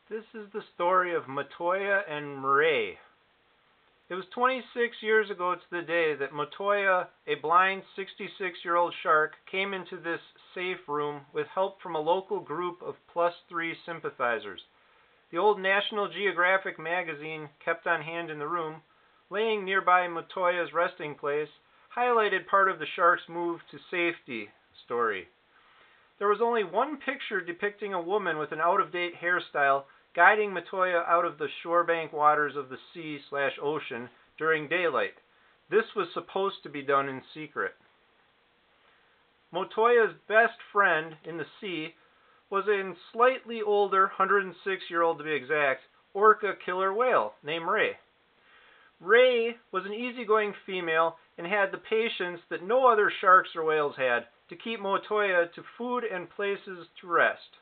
This is the story of Matoya and Ray. It was 26 years ago to the day that Matoya, a blind 66-year-old shark, came into this safe room with help from a local group of +3 sympathizers. The old National Geographic magazine kept on hand in the room, laying nearby Matoya's resting place, highlighted part of the shark's move to safety story. There was only one picture depicting a woman with an out-of-date hairstyle guiding Matoya out of the shorebank waters of the sea/ocean during daylight. This was supposed to be done in secret. Matoya's best friend in the sea was a slightly older, 106-year-old to be exact, orca killer whale named Ray. Ray was an easygoing female and had the patience that no other sharks or whales had to keep Matoya to food and places to rest.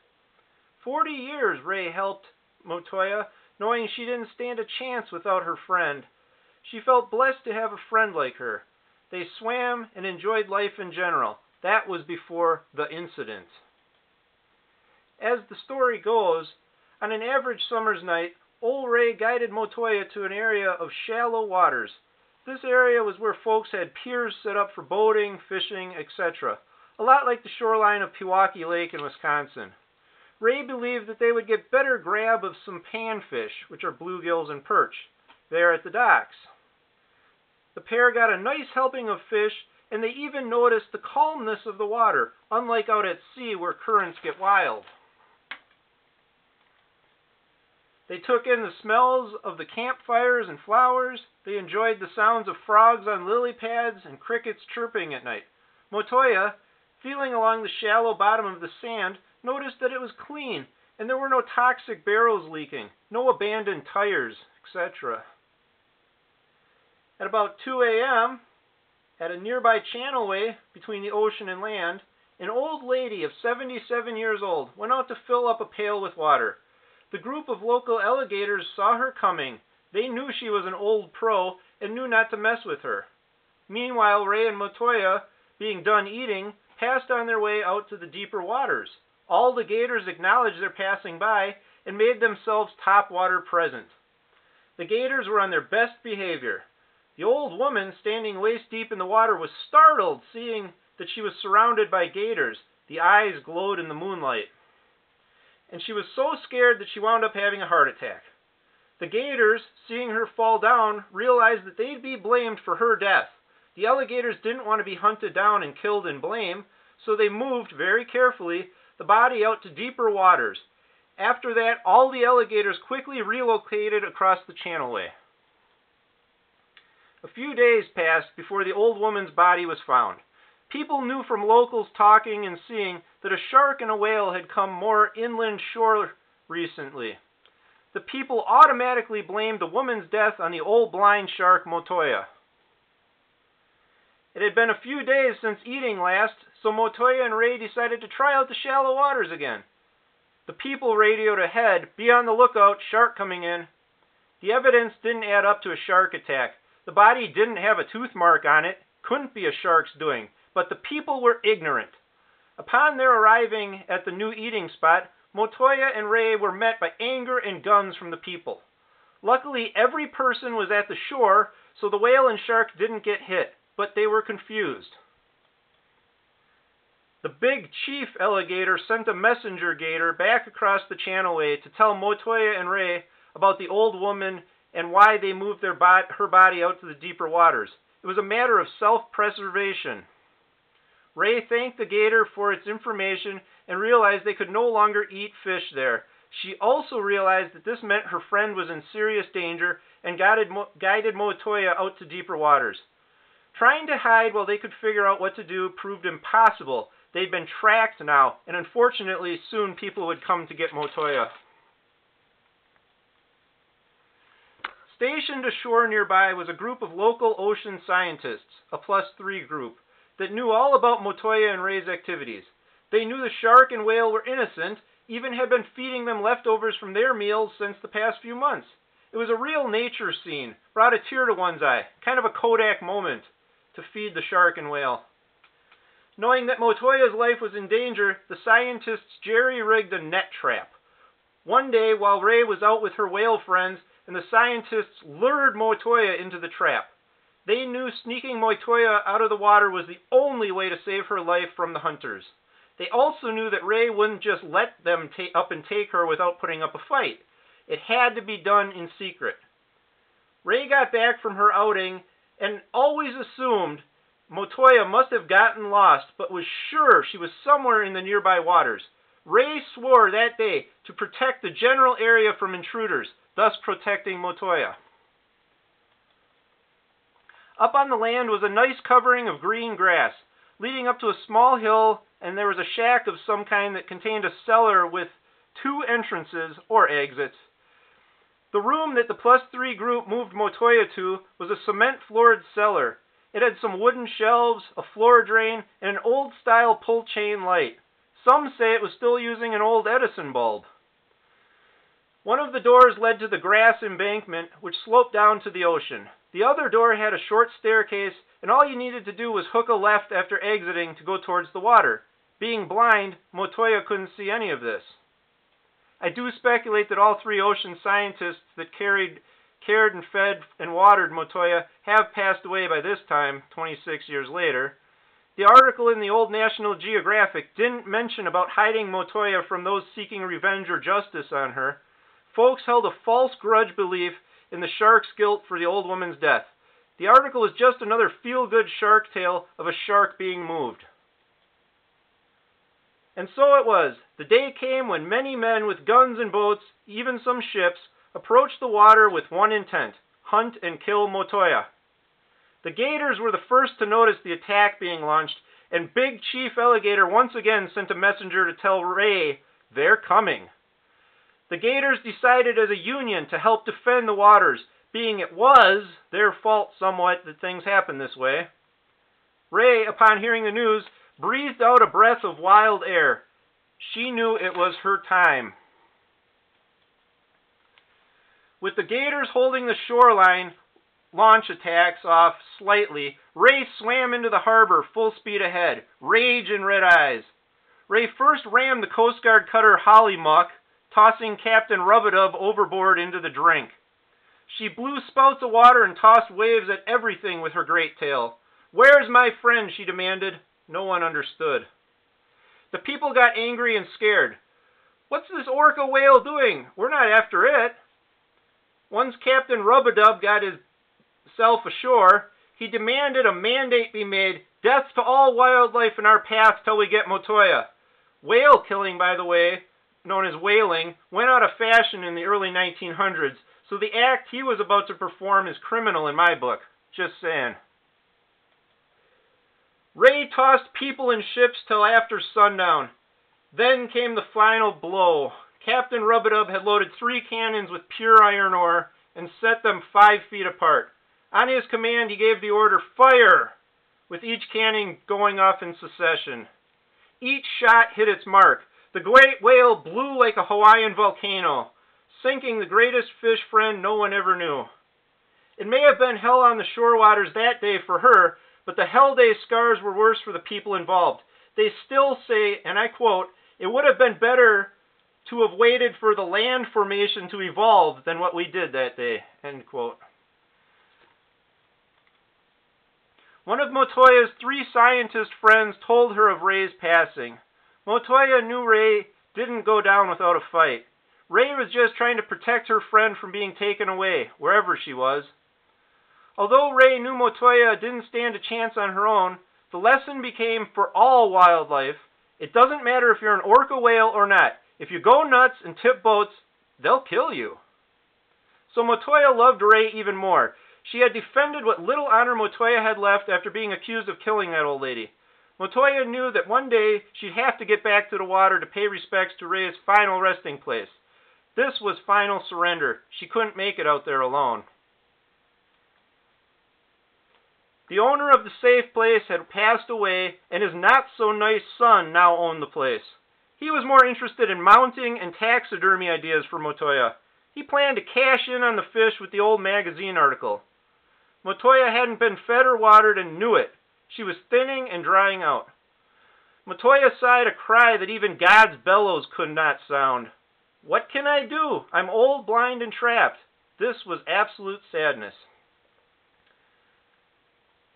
40 years Ray helped Matoya, knowing she didn't stand a chance without her friend. She felt blessed to have a friend like her. They swam and enjoyed life in general. That was before the incident. As the story goes, on an average summer's night, old Ray guided Matoya to an area of shallow waters. This area was where folks had piers set up for boating, fishing, etc. A lot like the shoreline of Pewaukee Lake in Wisconsin. Ray believed that they would get better grab of some panfish, which are bluegills and perch, there at the docks. The pair got a nice helping of fish, and they even noticed the calmness of the water, unlike out at sea where currents get wild. They took in the smells of the campfires and flowers. They enjoyed the sounds of frogs on lily pads and crickets chirping at night. Matoya, feeling along the shallow bottom of the sand, noticed that it was clean, and there were no toxic barrels leaking, no abandoned tires, etc. At about 2 a.m., at a nearby channelway between the ocean and land, an old lady of 77 years old went out to fill up a pail with water. The group of local alligators saw her coming. They knew she was an old pro and knew not to mess with her. Meanwhile, Ray and Matoya, being done eating, passed on their way out to the deeper waters. All the gators acknowledged their passing by and made themselves topwater present. The gators were on their best behavior. The old woman, standing waist deep in the water, was startled seeing that she was surrounded by gators. The eyes glowed in the moonlight. And she was so scared that she wound up having a heart attack. The gators, seeing her fall down, realized that they'd be blamed for her death. The alligators didn't want to be hunted down and killed in blame, so they moved very carefully the body out to deeper waters. After that, all the alligators quickly relocated across the channelway. A few days passed before the old woman's body was found. People knew from locals talking and seeing that a shark and a whale had come more inland shore recently. The people automatically blamed the woman's death on the old blind shark Matoya. It had been a few days since eating last, so Matoya and Ray decided to try out the shallow waters again. The people radioed ahead, "Be on the lookout, shark coming in." The evidence didn't add up to a shark attack. The body didn't have a tooth mark on it, couldn't be a shark's doing, but the people were ignorant. Upon their arriving at the new eating spot, Matoya and Ray were met by anger and guns from the people. Luckily, every person was at the shore, so the whale and shark didn't get hit, but they were confused. The big chief alligator sent a messenger gator back across the channelway to tell Matoya and Ray about the old woman and why they moved her body out to the deeper waters. It was a matter of self-preservation. Ray thanked the gator for its information and realized they could no longer eat fish there. She also realized that this meant her friend was in serious danger and guided Matoya out to deeper waters. Trying to hide while they could figure out what to do proved impossible. They'd been tracked now, and unfortunately soon people would come to get Matoya. Stationed ashore nearby was a group of local ocean scientists, a +3 group, that knew all about Matoya and Ray's activities. They knew the shark and whale were innocent, even had been feeding them leftovers from their meals since the past few months. It was a real nature scene, brought a tear to one's eye, kind of a Kodak moment to feed the shark and whale. Knowing that Matoya's life was in danger, the scientists jerry-rigged a net trap. One day, while Ray was out with her whale friends, and the scientists lured Motoya into the trap. They knew sneaking Motoya out of the water was the only way to save her life from the hunters. They also knew that Ray wouldn't just let them up and take her without putting up a fight. It had to be done in secret. Ray got back from her outing and always assumed Motoya must have gotten lost, but was sure she was somewhere in the nearby waters. Ray swore that day to protect the general area from intruders, thus protecting Motoya. Up on the land was a nice covering of green grass, leading up to a small hill, and there was a shack of some kind that contained a cellar with 2 entrances, or exits. The room that the +3 group moved Motoya to was a cement-floored cellar. It had some wooden shelves, a floor drain, and an old-style pull-chain light. Some say it was still using an old Edison bulb. One of the doors led to the grass embankment, which sloped down to the ocean. The other door had a short staircase, and all you needed to do was hook a left after exiting to go towards the water. Being blind, Motoya couldn't see any of this. I do speculate that all 3 ocean scientists that cared and fed and watered Motoya have passed away by this time, 26 years later. The article in the old National Geographic didn't mention about hiding Motoya from those seeking revenge or justice on her. Folks held a false grudge belief in the shark's guilt for the old woman's death. The article is just another feel-good shark tale of a shark being moved. And so it was. The day came when many men with guns and boats, even some ships, approached the water with one intent: hunt and kill Motoya. The Gators were the first to notice the attack being launched, and Big Chief Alligator once again sent a messenger to tell Ray, they're coming. The Gators decided as a union to help defend the waters, being it was their fault somewhat that things happened this way. Ray, upon hearing the news, breathed out a breath of wild air. She knew it was her time. With the Gators holding the shoreline launch attacks off slightly, Ray swam into the harbor full speed ahead, rage in red eyes. Ray first rammed the Coast Guard cutter Hollymuck, tossing Captain Rub-a-Dub overboard into the drink. She blew spouts of water and tossed waves at everything with her great tail. Where's my friend? She demanded. No one understood. The people got angry and scared. What's this orca whale doing? We're not after it. Once Captain Rub-a-Dub got himself ashore, he demanded a mandate be made, death to all wildlife in our path till we get Motoya. Whale killing, by the way, known as whaling, went out of fashion in the early 1900s, so the act he was about to perform is criminal in my book. Just saying. Ray tossed people and ships till after sundown. Then came the final blow. Captain Rub-a-Dub had loaded 3 cannons with pure iron ore and set them 5 feet apart. On his command, he gave the order, fire, with each cannon going off in succession. Each shot hit its mark. The great whale blew like a Hawaiian volcano, sinking the greatest fish friend no one ever knew. It may have been hell on the shore waters that day for her, but the Hell Day scars were worse for the people involved. They still say, and I quote, it would have been better to have waited for the land formation to evolve than what we did that day, end quote. One of Motoya's 3 scientist friends told her of Ray's passing. Motoya knew Ray didn't go down without a fight. Ray was just trying to protect her friend from being taken away, wherever she was. Although Ray knew Motoya didn't stand a chance on her own, the lesson became for all wildlife, it doesn't matter if you're an orca whale or not. If you go nuts and tip boats, they'll kill you. So Motoya loved Ray even more. She had defended what little honor Motoya had left after being accused of killing that old lady. Motoya knew that one day she'd have to get back to the water to pay respects to Ray's final resting place. This was final surrender. She couldn't make it out there alone. The owner of the safe place had passed away, and his not-so-nice son now owned the place. He was more interested in mounting and taxidermy ideas for Motoya. He planned to cash in on the fish with the old magazine article. Motoya hadn't been fed or watered and knew it. She was thinning and drying out. Motoya sighed a cry that even God's bellows could not sound. What can I do? I'm old, blind, and trapped. This was absolute sadness.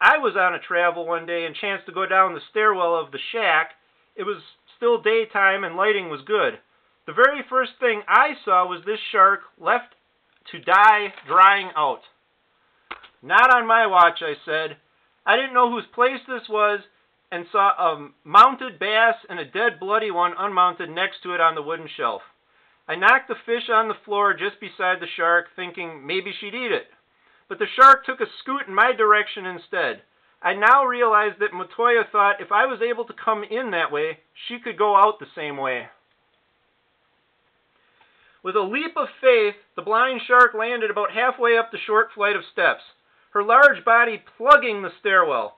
I was on a travel one day and chanced to go down the stairwell of the shack. It was still daytime and lighting was good. The very first thing I saw was this shark left to die drying out. Not on my watch, I said. I didn't know whose place this was and saw a mounted bass and a dead bloody one unmounted next to it on the wooden shelf. I knocked the fish on the floor just beside the shark, thinking maybe she'd eat it. But the shark took a scoot in my direction instead. I now realized that Matoya thought if I was able to come in that way, she could go out the same way. With a leap of faith, the blind shark landed about halfway up the short flight of steps, her large body plugging the stairwell,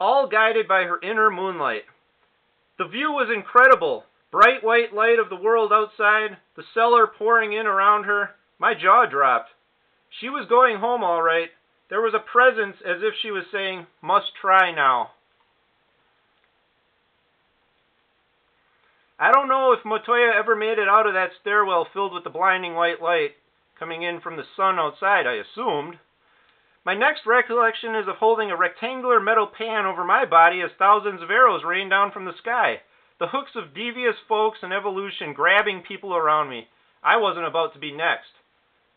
all guided by her inner moonlight. The view was incredible. Bright white light of the world outside, the cellar pouring in around her. My jaw dropped. She was going home all right. There was a presence as if she was saying, "Must try now." I don't know if Matoya ever made it out of that stairwell filled with the blinding white light coming in from the sun outside, I assumed. My next recollection is of holding a rectangular metal pan over my body as thousands of arrows rained down from the sky. The hooks of devious folks and evolution grabbing people around me. I wasn't about to be next.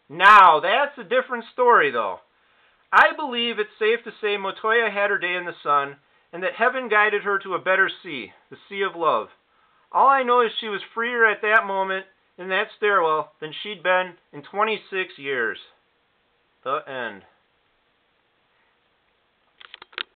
Now, that's a different story, though. I believe it's safe to say Matoya had her day in the sun, and that heaven guided her to a better sea, the sea of love. All I know is she was freer at that moment in that stairwell than she'd been in 26 years. The end.